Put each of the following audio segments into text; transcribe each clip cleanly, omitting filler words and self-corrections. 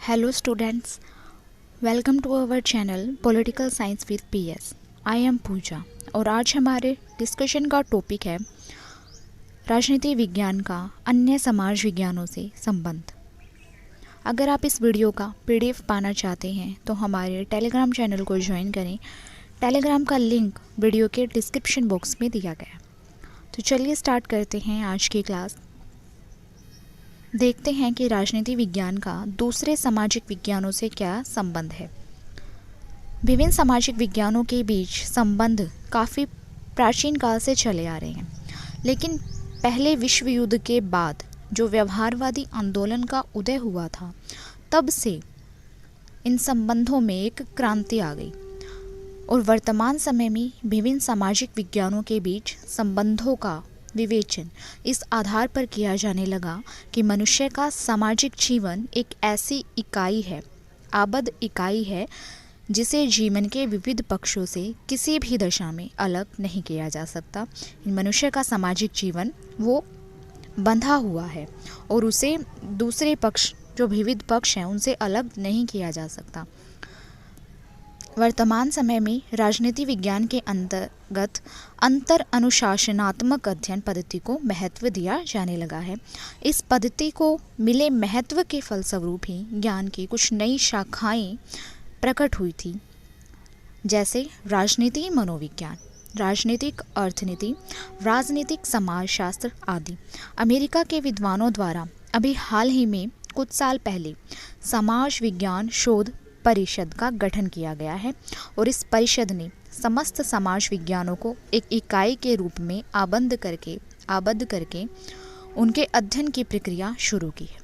Hello students, welcome to our channel Political Science with PS. I am पूजा और आज हमारे discussion का topic है राजनीति विज्ञान का अन्य समाज विज्ञानों से संबंध। अगर आप इस वीडियो का PDF पाना चाहते हैं तो हमारे टेलीग्राम चैनल को ज्वाइन करें। टेलीग्राम का लिंक वीडियो के डिस्क्रिप्शन बॉक्स में दिया गया है। तो चलिए स्टार्ट करते हैं आज की क्लास। देखते हैं कि राजनीति विज्ञान का दूसरे सामाजिक विज्ञानों से क्या संबंध है। विभिन्न सामाजिक विज्ञानों के बीच संबंध काफ़ी प्राचीन काल से चले आ रहे हैं, लेकिन पहले विश्व युद्ध के बाद जो व्यवहारवादी आंदोलन का उदय हुआ था, तब से इन संबंधों में एक क्रांति आ गई और वर्तमान समय में विभिन्न सामाजिक विज्ञानों के बीच संबंधों का विवेचन इस आधार पर किया जाने लगा कि मनुष्य का सामाजिक जीवन एक ऐसी इकाई है, आबद्ध इकाई है, जिसे जीवन के विविध पक्षों से किसी भी दशा में अलग नहीं किया जा सकता। मनुष्य का सामाजिक जीवन वो बंधा हुआ है और उसे दूसरे पक्ष जो विविध पक्ष हैं उनसे अलग नहीं किया जा सकता। वर्तमान समय में राजनीति विज्ञान के अंतर्गत अंतर अनुशासनात्मक अध्ययन पद्धति को महत्व दिया जाने लगा है। इस पद्धति को मिले महत्व के फलस्वरूप ही ज्ञान की कुछ नई शाखाएं प्रकट हुई थी, जैसे राजनीति मनोविज्ञान, राजनीतिक अर्थनीति, राजनीतिक समाजशास्त्र आदि। अमेरिका के विद्वानों द्वारा अभी हाल ही में कुछ साल पहले समाज विज्ञान शोध परिषद का गठन किया गया है और इस परिषद ने समस्त समाज विज्ञानों को एक इकाई के रूप में आबद्ध करके उनके अध्ययन की प्रक्रिया शुरू की है।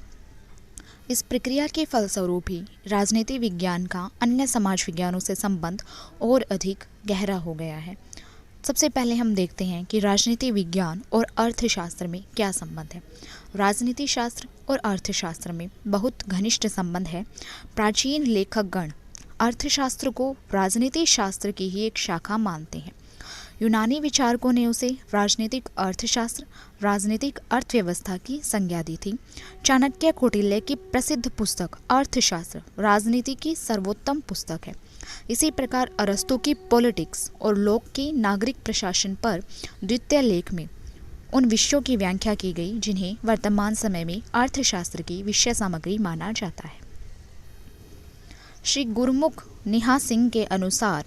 इस प्रक्रिया के फलस्वरूप ही राजनीति विज्ञान का अन्य समाज विज्ञानों से संबंध और अधिक गहरा हो गया है। सबसे पहले हम देखते हैं कि राजनीति विज्ञान और अर्थशास्त्र में क्या संबंध है। राजनीति शास्त्र और अर्थशास्त्र में बहुत घनिष्ठ संबंध है। प्राचीन लेखकगण अर्थशास्त्र को राजनीति शास्त्र की ही एक शाखा मानते हैं। यूनानी विचारकों ने उसे राजनीतिक अर्थशास्त्र, राजनीतिक अर्थव्यवस्था की संज्ञा दी थी। चाणक्य कौटिल्य की प्रसिद्ध पुस्तक अर्थशास्त्र राजनीति की सर्वोत्तम पुस्तक है। इसी प्रकार अरस्तु की पॉलिटिक्स और लोक की नागरिक प्रशासन पर द्वितीय लेख में उन विषयों की व्याख्या की गई जिन्हें वर्तमान समय में अर्थशास्त्र की विषय सामग्री माना जाता है। श्री गुरमुख निहा सिंह के अनुसार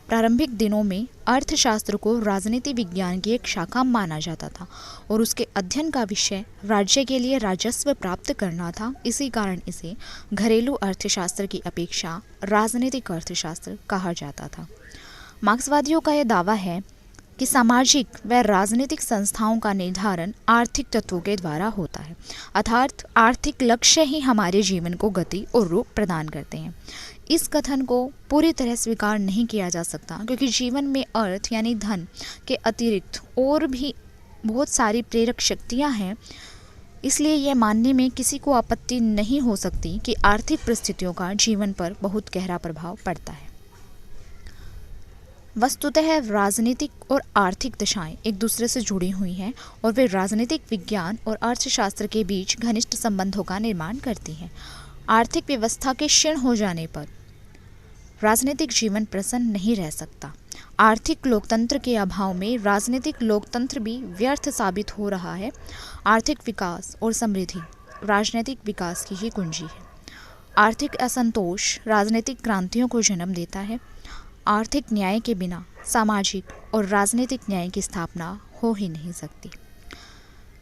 प्रारंभिक दिनों में अर्थशास्त्र को राजनीति विज्ञान की एक शाखा माना जाता था और उसके अध्ययन का विषय राज्य के लिए राजस्व प्राप्त करना था। इसी कारण इसे घरेलू अर्थशास्त्र की अपेक्षा राजनीतिक अर्थशास्त्र कहा जाता था। मार्क्सवादियों का यह दावा है कि सामाजिक व राजनीतिक संस्थाओं का निर्धारण आर्थिक तत्वों के द्वारा होता है, अर्थात आर्थिक लक्ष्य ही हमारे जीवन को गति और रूप प्रदान करते हैं। इस कथन को पूरी तरह स्वीकार नहीं किया जा सकता, क्योंकि जीवन में अर्थ यानी धन के अतिरिक्त और भी बहुत सारी प्रेरक शक्तियां हैं। इसलिए यह मानने में किसी को आपत्ति नहीं हो सकती कि आर्थिक परिस्थितियों का जीवन पर बहुत गहरा प्रभाव पड़ता है। वस्तुतः राजनीतिक और आर्थिक दशाएं एक दूसरे से जुड़ी हुई हैं और वे राजनीतिक विज्ञान और अर्थशास्त्र के बीच घनिष्ठ संबंधों का निर्माण करती हैं। आर्थिक व्यवस्था के क्षीण हो जाने पर राजनीतिक जीवन प्रसन्न नहीं रह सकता। आर्थिक लोकतंत्र के अभाव में राजनीतिक लोकतंत्र भी व्यर्थ साबित हो रहा है। आर्थिक विकास और समृद्धि राजनीतिक विकास की ही कुंजी है। आर्थिक असंतोष राजनीतिक क्रांतियों को जन्म देता है। आर्थिक न्याय के बिना सामाजिक और राजनीतिक न्याय की स्थापना हो ही नहीं सकती।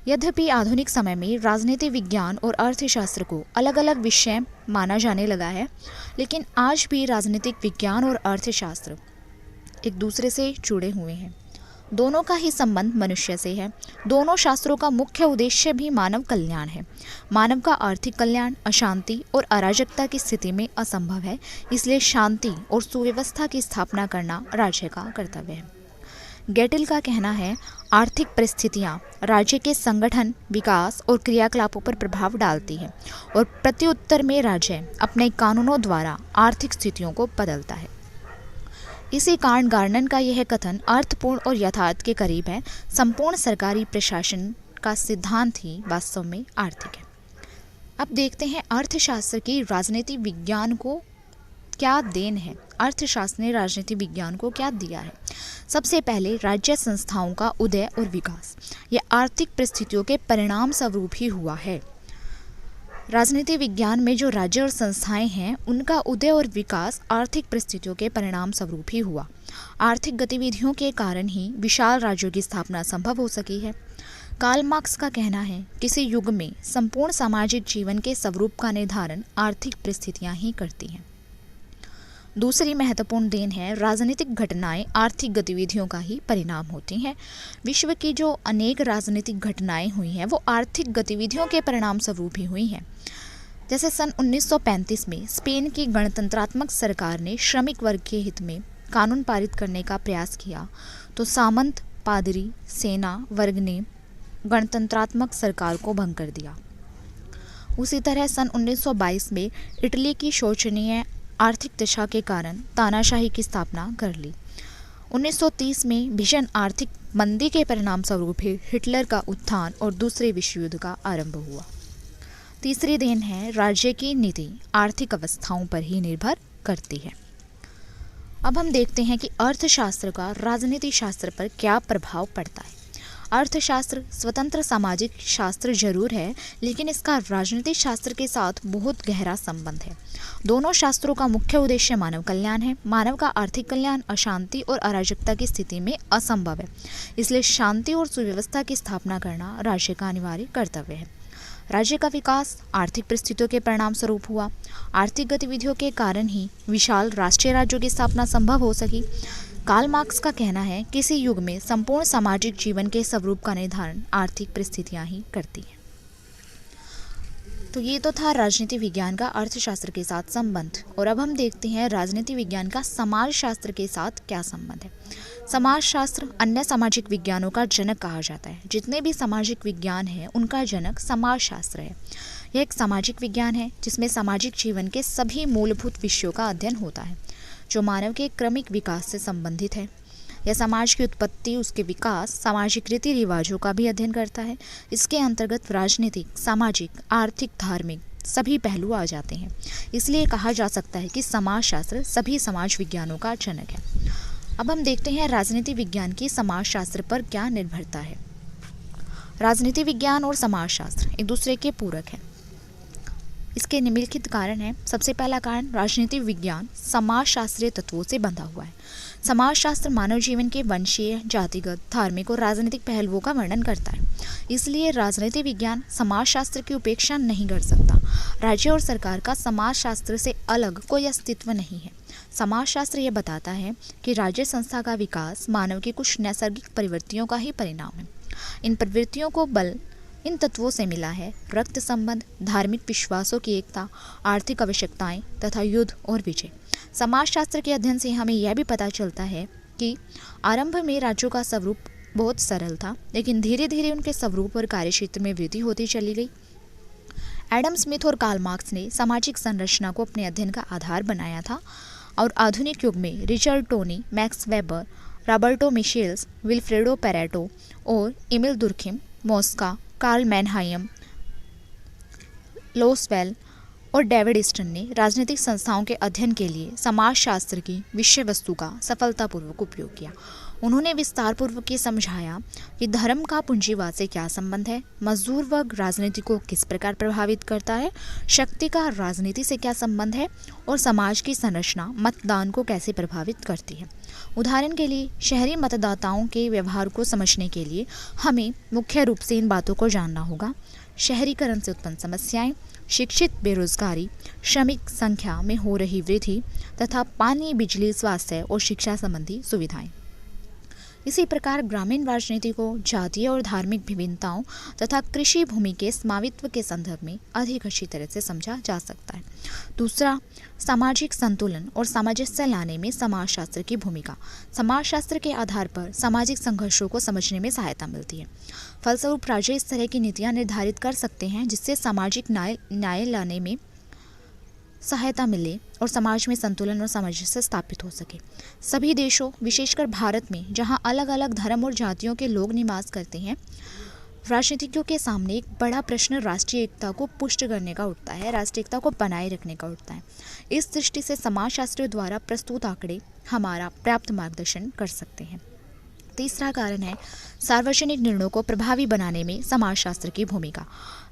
यद्यपि आधुनिक समय में राजनीति विज्ञान और अर्थशास्त्र को अलग अलग विषय माना जाने लगा है, लेकिन आज भी राजनीतिक विज्ञान और अर्थशास्त्र एक दूसरे से जुड़े हुए हैं। दोनों का ही संबंध मनुष्य से है। दोनों शास्त्रों का मुख्य उद्देश्य भी मानव कल्याण है। मानव का आर्थिक कल्याण अशांति और अराजकता की स्थिति में असंभव है, इसलिए शांति और सुव्यवस्था की स्थापना करना राज्य का कर्तव्य है। गेटिल का कहना है, आर्थिक परिस्थितियां राज्य के संगठन, विकास और क्रियाकलापों पर प्रभाव डालती है और प्रत्युत्तर में राज्य अपने कानूनों द्वारा आर्थिक स्थितियों को बदलता है। इसी कारण गार्डनर का यह कथन अर्थपूर्ण और यथार्थ के करीब है। संपूर्ण सरकारी प्रशासन का सिद्धांत ही वास्तव में आर्थिक है। अब देखते हैं अर्थशास्त्र की राजनीति विज्ञान को क्या देन है। अर्थशास्त्र ने राजनीति विज्ञान को क्या दिया है। सबसे पहले राज्य संस्थाओं का उदय और विकास, यह आर्थिक परिस्थितियों के परिणाम स्वरूप ही हुआ है। राजनीति विज्ञान में जो राज्य और संस्थाएं हैं उनका उदय और विकास आर्थिक परिस्थितियों के परिणाम स्वरूप ही हुआ। आर्थिक गतिविधियों के कारण ही विशाल राज्यों की स्थापना संभव हो सकी है। कार्ल मार्क्स का कहना है, किसी युग में संपूर्ण सामाजिक जीवन के स्वरूप का निर्धारण आर्थिक परिस्थितियां ही करती हैं। दूसरी महत्वपूर्ण देन है, राजनीतिक घटनाएं आर्थिक गतिविधियों का ही परिणाम होती हैं। विश्व की जो अनेक राजनीतिक घटनाएं हुई हैं वो आर्थिक गतिविधियों के परिणाम स्वरूप ही हुई हैं। जैसे सन 1935 में स्पेन की गणतंत्रात्मक सरकार ने श्रमिक वर्ग के हित में कानून पारित करने का प्रयास किया, तो सामंत, पादरी, सेना वर्ग ने गणतंत्रात्मक सरकार को भंग कर दिया। उसी तरह सन 1922 में इटली की शोचनीय आर्थिक दशा के कारण तानाशाही की स्थापना कर ली। 1930 में भीषण आर्थिक मंदी के परिणाम स्वरूप ही हिटलर का उत्थान और दूसरे विश्व युद्ध का आरंभ हुआ। तीसरी देन है, राज्य की नीति आर्थिक अवस्थाओं पर ही निर्भर करती है। अब हम देखते हैं कि अर्थशास्त्र का राजनीति शास्त्र पर क्या प्रभाव पड़ता है। अर्थशास्त्र स्वतंत्र सामाजिक शास्त्र जरूर है, लेकिन इसका राजनीतिक शास्त्र के साथ बहुत गहरा संबंध है। दोनों शास्त्रों का मुख्य उद्देश्य मानव कल्याण है। मानव का आर्थिक कल्याण अशांति और अराजकता की स्थिति में असंभव है, इसलिए शांति और सुव्यवस्था की स्थापना करना राज्य का अनिवार्य कर्तव्य है। राज्य का विकास आर्थिक परिस्थितियों के परिणाम स्वरूप हुआ। आर्थिक गतिविधियों के कारण ही विशाल राष्ट्रीय राज्यों की स्थापना संभव हो सकी। कार्ल मार्क्स का कहना है, किसी युग में संपूर्ण सामाजिक जीवन के स्वरूप का निर्धारण आर्थिक परिस्थितियां ही करती हैं। तो ये तो था राजनीति विज्ञान का अर्थशास्त्र के साथ संबंध, और अब हम देखते हैं राजनीति विज्ञान का समाजशास्त्र के साथ क्या संबंध है। समाजशास्त्र अन्य सामाजिक विज्ञानों का जनक कहा जाता है। जितने भी सामाजिक विज्ञान हैं उनका जनक समाजशास्त्र है। यह एक सामाजिक विज्ञान है जिसमें सामाजिक जीवन के सभी मूलभूत विषयों का अध्ययन होता है जो मानव के क्रमिक विकास से संबंधित है। यह समाज की उत्पत्ति, उसके विकास, सामाजिक रीति रिवाजों का भी अध्ययन करता है। इसके अंतर्गत राजनीतिक, सामाजिक, आर्थिक, धार्मिक सभी पहलू आ जाते हैं। इसलिए कहा जा सकता है कि समाजशास्त्र सभी समाज विज्ञानों का जनक है। अब हम देखते हैं राजनीति विज्ञान की समाजशास्त्र पर क्या निर्भरता है। राजनीति विज्ञान और समाजशास्त्र एक दूसरे के पूरक हैं। इसके निम्नलिखित कारण हैं। सबसे पहला कारण, राजनीति विज्ञान समाजशास्त्रीय तत्वों से बंधा हुआ है। समाजशास्त्र मानव जीवन के वंशीय, जातिगत, धार्मिक और राजनीतिक पहलुओं का वर्णन करता है। इसलिए राजनीति विज्ञान समाजशास्त्र की उपेक्षा नहीं कर सकता। राज्य और सरकार का समाजशास्त्र से अलग कोई अस्तित्व नहीं है। समाजशास्त्र यह बताता है कि राज्य संस्था का विकास मानव की कुछ नैसर्गिक प्रवृत्तियों का ही परिणाम है। इन प्रवृत्तियों को बल इन तत्वों से मिला है: रक्त संबंध, धार्मिक विश्वासों की एकता, आर्थिक आवश्यकताएं तथा युद्ध और विजय। समाजशास्त्र के अध्ययन से हमें यह भी पता चलता है कि आरंभ में राज्यों का स्वरूप बहुत सरल था, लेकिन धीरे धीरे उनके स्वरूप और कार्यक्षेत्र में वृद्धि होती चली गई। एडम स्मिथ और कार्ल मार्क्स ने सामाजिक संरचना को अपने अध्ययन का आधार बनाया था, और आधुनिक युग में Richard Tony, max weber, Roberto Michels, Vilfredo Pareto और एमिल दुर्खिम, मॉस्का, कार्ल मैनहाइम, लोसवेल और डेविड ईस्टन ने राजनीतिक संस्थाओं के अध्ययन के लिए समाजशास्त्र की विषय वस्तु का सफलतापूर्वक उपयोग किया। उन्होंने विस्तारपूर्वक ये समझाया कि धर्म का पूंजीवाद से क्या संबंध है, मजदूर वर्ग राजनीति को किस प्रकार प्रभावित करता है, शक्ति का राजनीति से क्या संबंध है, और समाज की संरचना मतदान को कैसे प्रभावित करती है। उदाहरण के लिए, शहरी मतदाताओं के व्यवहार को समझने के लिए हमें मुख्य रूप से इन बातों को जानना होगा: शहरीकरण से उत्पन्न समस्याएं, शिक्षित बेरोजगारी, श्रमिक संख्या में हो रही वृद्धि तथा पानी, बिजली, स्वास्थ्य और शिक्षा संबंधी सुविधाएं। इसी प्रकार ग्रामीण राजनीति को जातीय और धार्मिक विभिन्नताओं तथा कृषि भूमि के स्वामित्व के संदर्भ में अधिक अच्छी तरह से समझा जा सकता है। दूसरा, सामाजिक संतुलन और सामंजस्य लाने में समाजशास्त्र की भूमिका। समाजशास्त्र के आधार पर सामाजिक संघर्षों को समझने में सहायता मिलती है। फलस्वरूप राज्य इस तरह की नीतियाँ निर्धारित कर सकते हैं जिससे सामाजिक न्याय लाने में सहायता मिले और समाज में संतुलन और सामंजस्य स्थापित हो सके। सभी देशों, विशेषकर भारत में, जहां अलग अलग धर्म और जातियों के लोग निवास करते हैं, राजनीतिज्ञों के सामने एक बड़ा प्रश्न राष्ट्रीय एकता को पुष्ट करने का उठता है, राष्ट्रीय एकता को बनाए रखने का उठता है। इस दृष्टि से समाजशास्त्रियों द्वारा प्रस्तुत आंकड़े हमारा पर्याप्त मार्गदर्शन कर सकते हैं। तीसरा कारण है सार्वजनिक निर्णयों को प्रभावी बनाने में समाजशास्त्र की भूमिका।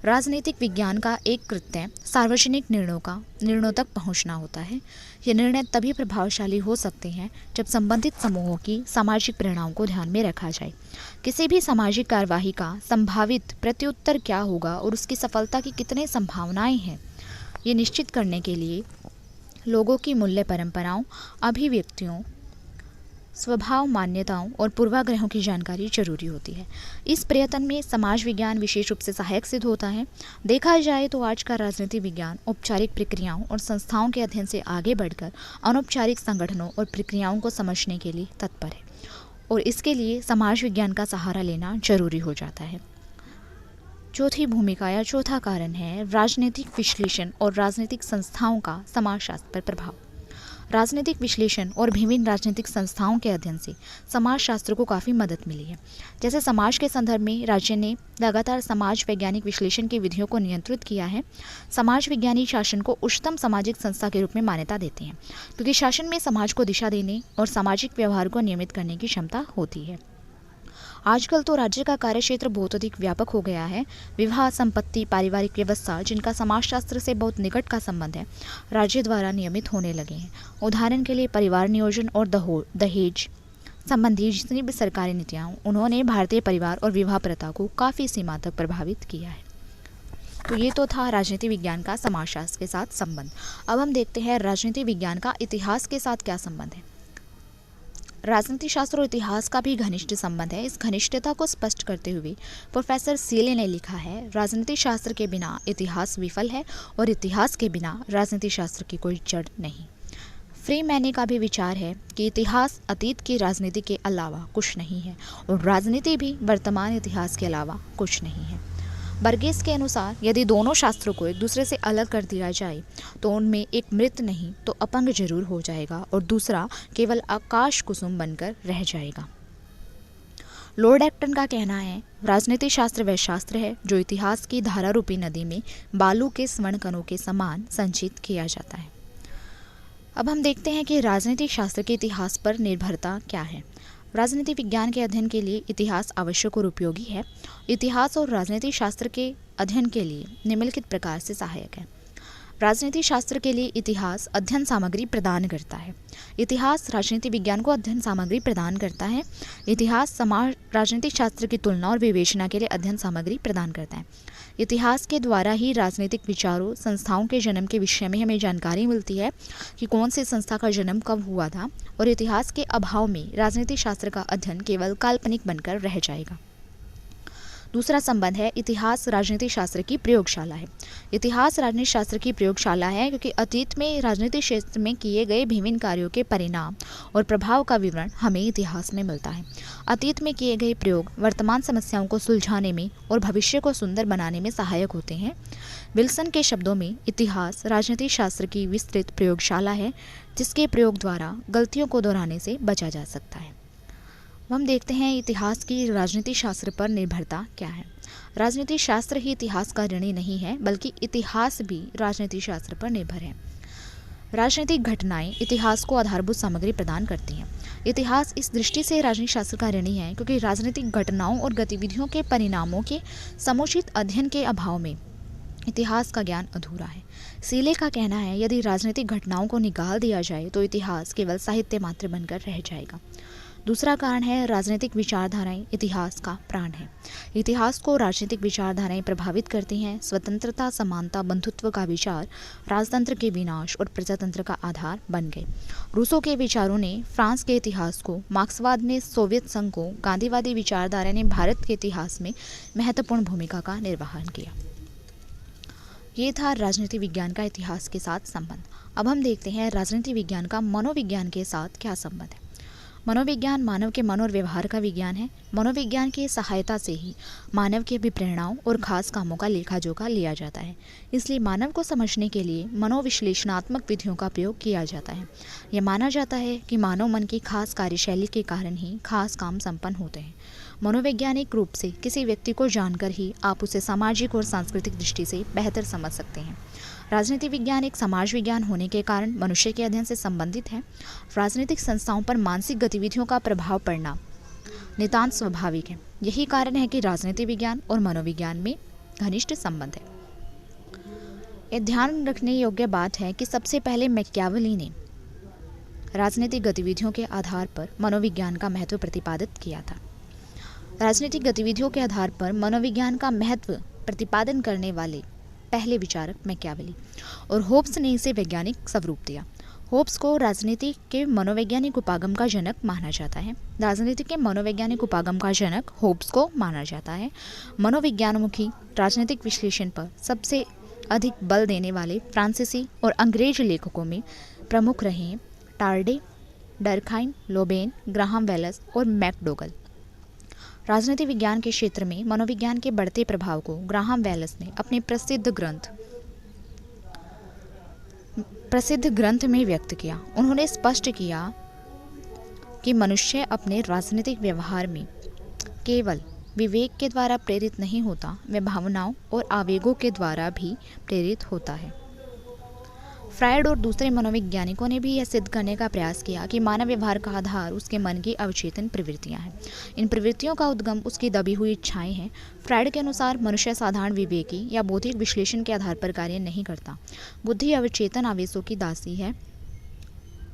राजनीतिक विज्ञान का एक कृत्य सार्वजनिक निर्णयों तक पहुंचना होता है। ये निर्णय तभी प्रभावशाली हो सकते हैं जब संबंधित समूहों की सामाजिक परिणामों को ध्यान में रखा जाए। किसी भी सामाजिक कार्यवाही का संभावित प्रत्युत्तर क्या होगा और उसकी सफलता की कितनी संभावनाएं हैं, ये निश्चित करने के लिए लोगों की मूल्य परंपराओं, अभिव्यक्तियों, स्वभाव, मान्यताओं और पूर्वाग्रहों की जानकारी जरूरी होती है। इस प्रयत्न में समाज विज्ञान विशेष रूप से सहायक सिद्ध होता है। देखा जाए तो आज का राजनीति विज्ञान औपचारिक प्रक्रियाओं और संस्थाओं के अध्ययन से आगे बढ़कर अनौपचारिक संगठनों और प्रक्रियाओं को समझने के लिए तत्पर है और इसके लिए समाज विज्ञान का सहारा लेना जरूरी हो जाता है। चौथी भूमिका या चौथा कारण है राजनीतिक विश्लेषण और राजनीतिक संस्थाओं का समाजशास्त्र पर प्रभाव। राजनीतिक विश्लेषण और विभिन्न राजनीतिक संस्थाओं के अध्ययन से समाजशास्त्र को काफ़ी मदद मिली है। जैसे समाज के संदर्भ में राज्य ने लगातार समाज वैज्ञानिक विश्लेषण की विधियों को नियंत्रित किया है। समाज विज्ञानी शासन को उच्चतम सामाजिक संस्था के रूप में मान्यता देते हैं क्योंकि शासन में समाज को दिशा देने और सामाजिक व्यवहार को नियमित करने की क्षमता होती है। आजकल तो राज्य का कार्यक्षेत्र बहुत अधिक व्यापक हो गया है। विवाह, संपत्ति, पारिवारिक व्यवस्था, जिनका समाजशास्त्र से बहुत निकट का संबंध है, राज्य द्वारा नियमित होने लगे हैं। उदाहरण के लिए परिवार नियोजन और दहेज संबंधी जितनी भी सरकारी नीतियाँ, उन्होंने भारतीय परिवार और विवाह प्रथा को काफ़ी सीमा तक प्रभावित किया है। तो ये तो था राजनीति विज्ञान का समाजशास्त्र के साथ संबंध। अब हम देखते हैं राजनीति विज्ञान का इतिहास के साथ क्या संबंध है। राजनीति शास्त्र और इतिहास का भी घनिष्ठ संबंध है। इस घनिष्ठता को स्पष्ट करते हुए प्रोफेसर सीले ने लिखा है, राजनीति शास्त्र के बिना इतिहास विफल है और इतिहास के बिना राजनीति शास्त्र की कोई जड़ नहीं। फ्रीमैन का भी विचार है कि इतिहास अतीत की राजनीति के अलावा कुछ नहीं है और राजनीति भी वर्तमान इतिहास के अलावा कुछ नहीं है। बर्गेस के अनुसार यदि दोनों शास्त्रों को एक दूसरे से अलग कर दिया जाए तो उनमें एक मृत नहीं तो अपंग जरूर हो जाएगा और दूसरा केवल आकाश कुसुम बनकर रह जाएगा। लॉर्ड एक्टन का कहना है, राजनीति शास्त्र वह शास्त्र है जो इतिहास की धारा रूपी नदी में बालू के स्वर्ण कणों के समान संचित किया जाता है। अब हम देखते हैं कि राजनीतिक शास्त्र के इतिहास पर निर्भरता क्या है। राजनीति विज्ञान के अध्ययन के लिए इतिहास आवश्यक और उपयोगी है। इतिहास और राजनीति शास्त्र के अध्ययन के लिए निम्नलिखित प्रकार से सहायक है। राजनीति शास्त्र के लिए इतिहास अध्ययन सामग्री प्रदान करता है। इतिहास राजनीति विज्ञान को अध्ययन सामग्री प्रदान करता है। इतिहास समाज राजनीतिक शास्त्र की तुलना और विवेचना के लिए अध्ययन सामग्री प्रदान करता है। इतिहास के द्वारा ही राजनीतिक विचारों, संस्थाओं के जन्म के विषय में हमें जानकारी मिलती है कि कौन सी संस्था का जन्म कब हुआ था और इतिहास के अभाव में राजनीतिक शास्त्र का अध्ययन केवल काल्पनिक बनकर रह जाएगा। दूसरा संबंध है इतिहास राजनीतिक शास्त्र की प्रयोगशाला है। इतिहास राजनीतिक शास्त्र की प्रयोगशाला है क्योंकि अतीत में राजनीतिक क्षेत्र में किए गए विभिन्न कार्यों के परिणाम और प्रभाव का विवरण हमें इतिहास में मिलता है। अतीत में किए गए प्रयोग वर्तमान समस्याओं को सुलझाने में और भविष्य को सुंदर बनाने में सहायक होते हैं। विल्सन के शब्दों में इतिहास राजनीतिक शास्त्र की विस्तृत प्रयोगशाला है जिसके प्रयोग द्वारा गलतियों को दोहराने से बचा जा सकता है। हम देखते हैं इतिहास की राजनीतिक शास्त्र पर निर्भरता क्या है। राजनीतिक शास्त्र ही इतिहास का ऋणी नहीं है बल्कि इतिहास भी राजनीतिक शास्त्र पर निर्भर है। राजनीतिक घटनाएं इतिहास को आधारभूत सामग्री प्रदान करती हैं। इतिहास इस दृष्टि से राजनीतिक शास्त्र का ऋणी है क्योंकि राजनीतिक घटनाओं और गतिविधियों के परिणामों के समुचित अध्ययन के अभाव में इतिहास का ज्ञान अधूरा है। सीले का कहना है, यदि राजनीतिक घटनाओं को निकाल दिया जाए तो इतिहास केवल साहित्य मात्र बनकर रह जाएगा। दूसरा कारण है राजनीतिक विचारधाराएं इतिहास का प्राण है। इतिहास को राजनीतिक विचारधाराएं प्रभावित करती हैं। स्वतंत्रता, समानता, बंधुत्व का विचार राजतंत्र के विनाश और प्रजातंत्र का आधार बन गए। रूसो के विचारों ने फ्रांस के इतिहास को, मार्क्सवाद ने सोवियत संघ को, गांधीवादी विचारधारा ने भारत के इतिहास में महत्वपूर्ण भूमिका का निर्वहन किया। ये था राजनीति विज्ञान का इतिहास के साथ संबंध। अब हम देखते हैं राजनीति विज्ञान का मनोविज्ञान के साथ क्या संबंध है। मनोविज्ञान मानव के मन और व्यवहार का विज्ञान है। मनोविज्ञान की सहायता से ही मानव के अभिप्रेरणाओं और खास कामों का लेखा जोखा लिया जाता है। इसलिए मानव को समझने के लिए मनोविश्लेषणात्मक विधियों का प्रयोग किया जाता है। यह माना जाता है कि मानव मन की खास कार्यशैली के कारण ही खास काम संपन्न होते हैं। मनोवैज्ञानिक रूप से किसी व्यक्ति को जानकर ही आप उसे सामाजिक और सांस्कृतिक दृष्टि से बेहतर समझ सकते हैं। राजनीति विज्ञान एक समाज विज्ञान होने के कारण मनुष्य के अध्ययन से संबंधित है। राजनीतिक संस्थाओं पर मानसिक गतिविधियों का प्रभाव पड़ना नितांत स्वाभाविक है। यही कारण है कि राजनीति विज्ञान और मनोविज्ञान में घनिष्ठ संबंध है। यह ध्यान रखने योग्य बात है कि सबसे पहले मैकियावेली ने राजनीतिक गतिविधियों के आधार पर मनोविज्ञान का महत्व प्रतिपादित किया था। राजनीतिक गतिविधियों के आधार पर मनोविज्ञान का महत्व प्रतिपादन करने वाले पहले विचारक मैकियावेली और होब्स ने इसे वैज्ञानिक स्वरूप दिया। होब्स को राजनीति के मनोवैज्ञानिक उपागम का जनक माना जाता है। राजनीति के मनोवैज्ञानिक उपागम का जनक होब्स को माना जाता है। मनोविज्ञानमुखी राजनीतिक विश्लेषण पर सबसे अधिक बल देने वाले फ्रांसीसी और अंग्रेज लेखकों में प्रमुख रहे हैं टार्डे, डर्खाइम, लोबेन, ग्राहम वेल्स और मैकडोगल। राजनीति विज्ञान के क्षेत्र में मनोविज्ञान के बढ़ते प्रभाव को ग्राहम वेल्स ने अपने प्रसिद्ध ग्रंथ में व्यक्त किया। उन्होंने स्पष्ट किया कि मनुष्य अपने राजनीतिक व्यवहार में केवल विवेक के द्वारा प्रेरित नहीं होता, वह भावनाओं और आवेगों के द्वारा भी प्रेरित होता है। फ्रायड और दूसरे मनोवैज्ञानिकों ने भी यह सिद्ध करने का प्रयास किया कि मानव व्यवहार का आधार उसके मन की अवचेतन प्रवृत्तियां हैं। इन प्रवृत्तियों का उद्गम उसकी दबी हुई इच्छाएं हैं। फ्रायड के अनुसार मनुष्य साधारण विवेकी या बौद्धिक विश्लेषण के आधार पर कार्य नहीं करता। बुद्धि अवचेतन आवेशों की दासी है।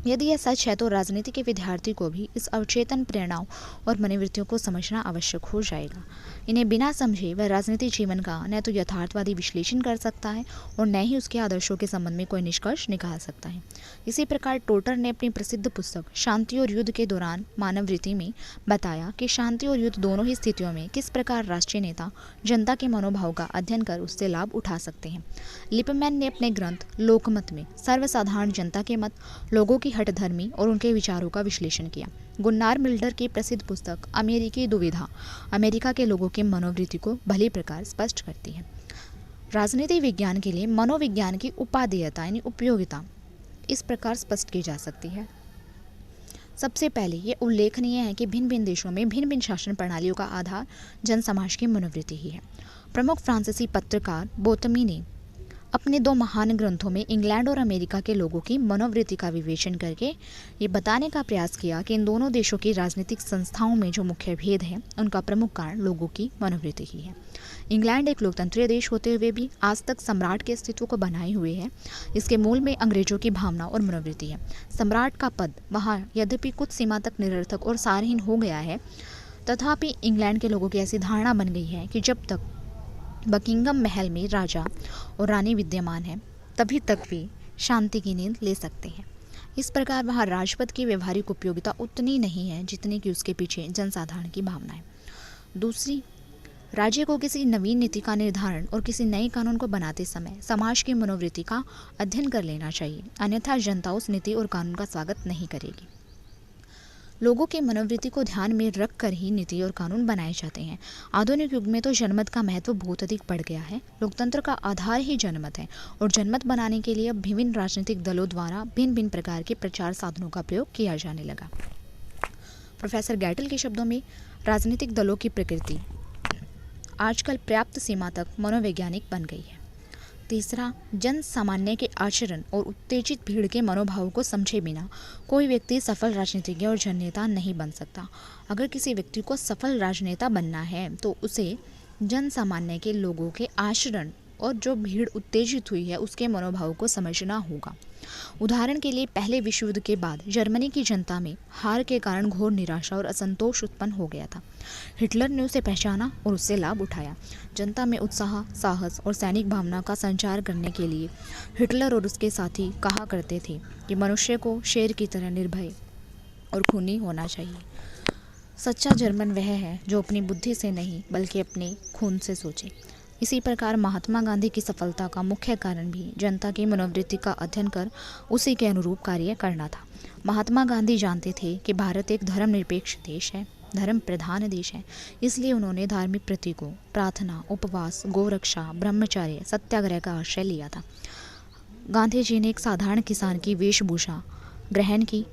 यदि यह सच है तो राजनीति के विद्यार्थी को भी इस अवचेतन प्रेरणाओं और मनोवृत्तियों को समझना आवश्यक हो जाएगा। इन्हें बिना समझे वह राजनीतिक जीवन का न तो यथार्थवादी विश्लेषण कर सकता है और न ही उसके आदर्शों के संबंध में कोई निष्कर्ष निकाल सकता है। इसी प्रकार टोटर ने अपनी प्रसिद्ध पुस्तक शांति और युद्ध के दौरान मानववृत्ति में बताया कि शांति और युद्ध दोनों ही स्थितियों में किस प्रकार राष्ट्रीय नेता जनता के मनोभाव का अध्ययन कर उससे लाभ उठा सकते हैं। लिपमैन ने अपने ग्रंथ लोकमत में सर्वसाधारण जनता के मत, लोगों की हठधर्मी और उनके विचारों का विश्लेषण किया। गुन्नार मिल्डर की प्रसिद्ध पुस्तक अमेरिकी दुविधा अमेरिका के लोगों के मनोवृत्ति को भली प्रकार स्पष्ट करती है। राजनीति विज्ञान के लिए मनोविज्ञान की उपादेयता यानी उपयोगिता इस प्रकार स्पष्ट की जा सकती है। सबसे पहले ये उल्लेखनीय है कि भिन्न भिन्न देशों में भिन्न भिन्न शासन प्रणालियों का आधार जन समाज की मनोवृत्ति ही है। प्रमुख फ्रांसीसी पत्रकार बोतमी ने अपने 2 महान ग्रंथों में इंग्लैंड और अमेरिका के लोगों की मनोवृत्ति का विवेचन करके ये बताने का प्रयास किया कि इन दोनों देशों की राजनीतिक संस्थाओं में जो मुख्य भेद है उनका प्रमुख कारण लोगों की मनोवृत्ति ही है। इंग्लैंड एक लोकतंत्रीय देश होते हुए भी आज तक सम्राट के अस्तित्व को बनाए हुए है। इसके मूल में अंग्रेजों की भावना और मनोवृत्ति है। सम्राट का पद वहाँ यद्यपि कुछ सीमा तक निरर्थक और सारहीन हो गया है, तथापि इंग्लैंड के लोगों की ऐसी धारणा बन गई है कि जब तक बकिंगम महल में राजा और रानी विद्यमान है तभी तक वे शांति की नींद ले सकते हैं। इस प्रकार वहाँ राजपद की व्यवहारिक उपयोगिता उतनी नहीं है जितनी कि उसके पीछे जनसाधारण की भावना है। दूसरी, राज्य को किसी नवीन नीति का निर्धारण और किसी नए कानून को बनाते समय समाज की मनोवृत्ति का अध्ययन कर लेना चाहिए, अन्यथा जनता उस नीति और कानून का स्वागत नहीं करेगी। लोगों की मनोवृत्ति को ध्यान में रखकर ही नीति और कानून बनाए जाते हैं। आधुनिक युग में तो जनमत का महत्व बहुत अधिक बढ़ गया है। लोकतंत्र का आधार ही जनमत है और जनमत बनाने के लिए अब विभिन्न राजनीतिक दलों द्वारा भिन्न भिन्न प्रकार के प्रचार साधनों का प्रयोग किया जाने लगा। प्रोफेसर गैटल के शब्दों में राजनीतिक दलों की प्रकृति आजकल पर्याप्त सीमा तक मनोवैज्ञानिक बन गई है। तीसरा, जन सामान्य के आचरण और उत्तेजित भीड़ के मनोभावों को समझे बिना कोई व्यक्ति सफल राजनीतिज्ञ और जननेता नहीं बन सकता। अगर किसी व्यक्ति को सफल राजनेता बनना है तो उसे जन सामान्य के लोगों के आचरण और जो भीड़ उत्तेजित हुई है उसके मनोभाव को समझना होगा। उदाहरण के लिए पहले विश्व युद्ध के बाद जर्मनी की जनता में हार के कारण घोर निराशा और असंतोष उत्पन्न हो गया था। हिटलर ने उसे पहचाना और उससे लाभ उठाया। जनता में उत्साह, साहस और सैनिक भावना का संचार करने के लिए हिटलर और उसके साथी कहा करते थे कि मनुष्य को शेर की तरह निर्भय और खूनी होना चाहिए। सच्चा जर्मन वह है जो अपनी बुद्धि से नहीं बल्कि अपने खून से सोचे। इसी प्रकार महात्मा गांधी की सफलता का मुख्य कारण भी जनता की मनोवृत्ति का अध्ययन कर उसी के अनुरूप कार्य करना था। महात्मा गांधी जानते थे कि भारत एक धर्मनिरपेक्ष देश है, धर्म प्रधान देश है, इसलिए उन्होंने धार्मिक प्रतीकों, प्रार्थना, उपवास, गौरक्षा, ब्रह्मचर्य, सत्याग्रह का आश्रय लिया था। गांधी जी ने एक साधारण किसान की वेशभूषा ग्रहण की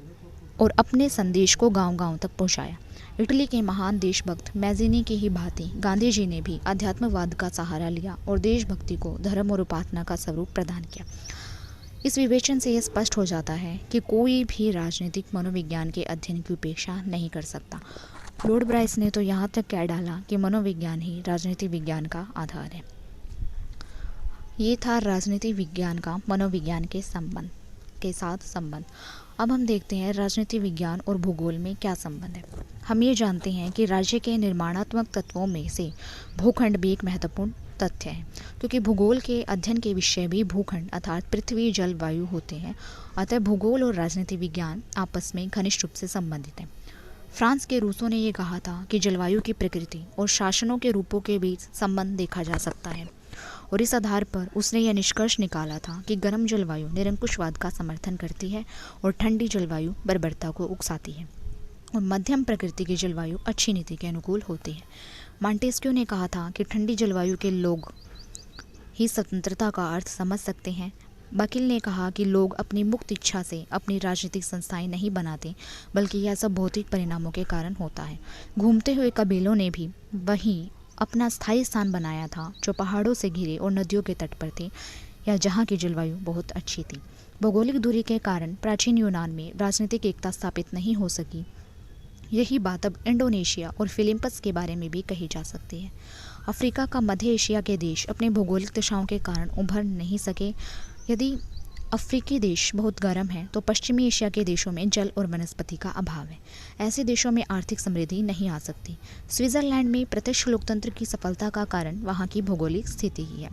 और अपने संदेश को गांव-गांव तक पहुंचाया। इटली के महान देशभक्त मैज़ीनी की ही भांति गांधी जी ने भी अध्यात्मवाद का सहारा लिया और देशभक्ति को धर्म और उपासना का स्वरूप प्रदान किया। इस विवेचन से यह स्पष्ट हो जाता है कि कोई भी राजनीतिक मनोविज्ञान के अध्ययन की उपेक्षा नहीं कर सकता। लॉर्ड ब्राइस ने तो यहाँ तक कह डाला कि मनोविज्ञान ही राजनीति विज्ञान का आधार है। ये था राजनीति विज्ञान का मनोविज्ञान के साथ संबंध। अब हम देखते हैं राजनीति विज्ञान और भूगोल में क्या संबंध है। हम ये जानते हैं कि राज्य के निर्माणात्मक तत्वों में से भूखंड भी एक महत्वपूर्ण तथ्य है, क्योंकि भूगोल के अध्ययन के विषय भी भूखंड अर्थात पृथ्वी, जल, वायु होते हैं। अतः भूगोल और राजनीति विज्ञान आपस में घनिष्ठ रूप से संबंधित हैं। फ्रांस के रूसो ने यह कहा था कि जलवायु की प्रकृति और शासनों के रूपों के बीच संबंध देखा जा सकता है, और इस आधार पर उसने यह निष्कर्ष निकाला था कि गर्म जलवायु निरंकुशवाद का समर्थन करती है और ठंडी जलवायु बर्बरता को उकसाती है, और मध्यम प्रकृति की जलवायु अच्छी नीति के अनुकूल होती है। मॉन्टेस्क्यू ने कहा था कि ठंडी जलवायु के लोग ही स्वतंत्रता का अर्थ समझ सकते हैं। बकील ने कहा कि लोग अपनी मुक्त इच्छा से अपनी राजनीतिक संस्थाएं नहीं बनाते, बल्कि यह सब भौतिक परिणामों के कारण होता है। घूमते हुए कबीलों ने भी वहीं अपना स्थायी स्थान बनाया था जो पहाड़ों से घिरे और नदियों के तट पर थे, या जहाँ की जलवायु बहुत अच्छी थी। भौगोलिक दूरी के कारण प्राचीन यूनान में राजनीतिक एकता स्थापित नहीं हो सकी। यही बात अब इंडोनेशिया और फिलिपींस के बारे में भी कही जा सकती है। अफ्रीका का मध्य एशिया के देश अपने भौगोलिक दिशाओं के कारण उभर नहीं सके। यदि अफ्रीकी देश बहुत गर्म है तो पश्चिमी एशिया के देशों में जल और वनस्पति का अभाव है। ऐसे देशों में आर्थिक समृद्धि नहीं आ सकती। स्विट्जरलैंड में प्रत्यक्ष लोकतंत्र की सफलता का कारण वहाँ की भौगोलिक स्थिति ही है।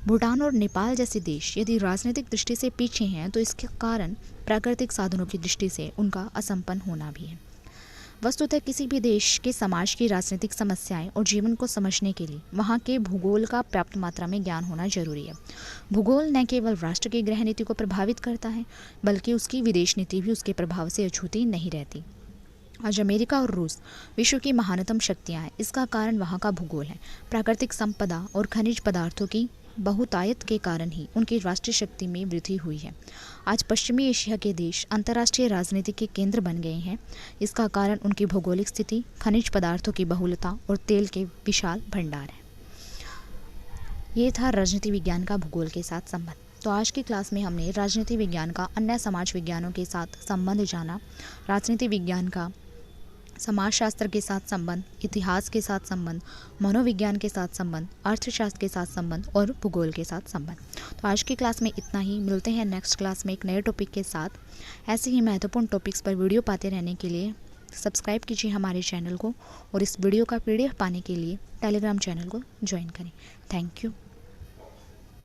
भूटान और नेपाल जैसे देश यदि राजनीतिक दृष्टि से पीछे हैं तो इसके कारण प्राकृतिक साधनों की दृष्टि से उनका असंपन्न होना भी है। वस्तुतः किसी भी देश के समाज की राजनीतिक समस्याएं और जीवन को समझने के लिए वहाँ के भूगोल का पर्याप्त मात्रा में ज्ञान होना जरूरी है। भूगोल न केवल राष्ट्र की गृह नीति को प्रभावित करता है, बल्कि उसकी विदेश नीति भी उसके प्रभाव से अछूती नहीं रहती। आज अमेरिका और रूस विश्व की महानतम शक्तियाँ हैं। इसका कारण वहाँ का भूगोल है। प्राकृतिक संपदा और खनिज पदार्थों की बहुतायत के कारण ही उनकी राष्ट्रीय शक्ति में वृद्धि हुई है। आज पश्चिमी एशिया के देश अंतर्राष्ट्रीय राजनीति के केंद्र बन गए हैं। इसका कारण उनकी भौगोलिक स्थिति, खनिज पदार्थों की बहुलता और तेल के विशाल भंडार है। ये था राजनीति विज्ञान का भूगोल के साथ संबंध। तो आज की क्लास में हमने राजनीति विज्ञान का अन्य समाज विज्ञानों के साथ संबंध जाना, राजनीति विज्ञान का समाजशास्त्र के साथ संबंध, इतिहास के साथ संबंध, मनोविज्ञान के साथ संबंध, अर्थशास्त्र के साथ संबंध और भूगोल के साथ संबंध। तो आज की क्लास में इतना ही। मिलते हैं नेक्स्ट क्लास में एक नए टॉपिक के साथ। ऐसे ही महत्वपूर्ण टॉपिक्स पर वीडियो पाते रहने के लिए सब्सक्राइब कीजिए हमारे चैनल को, और इस वीडियो का PDF पाने के लिए टेलीग्राम चैनल को ज्वाइन करें। Thank you.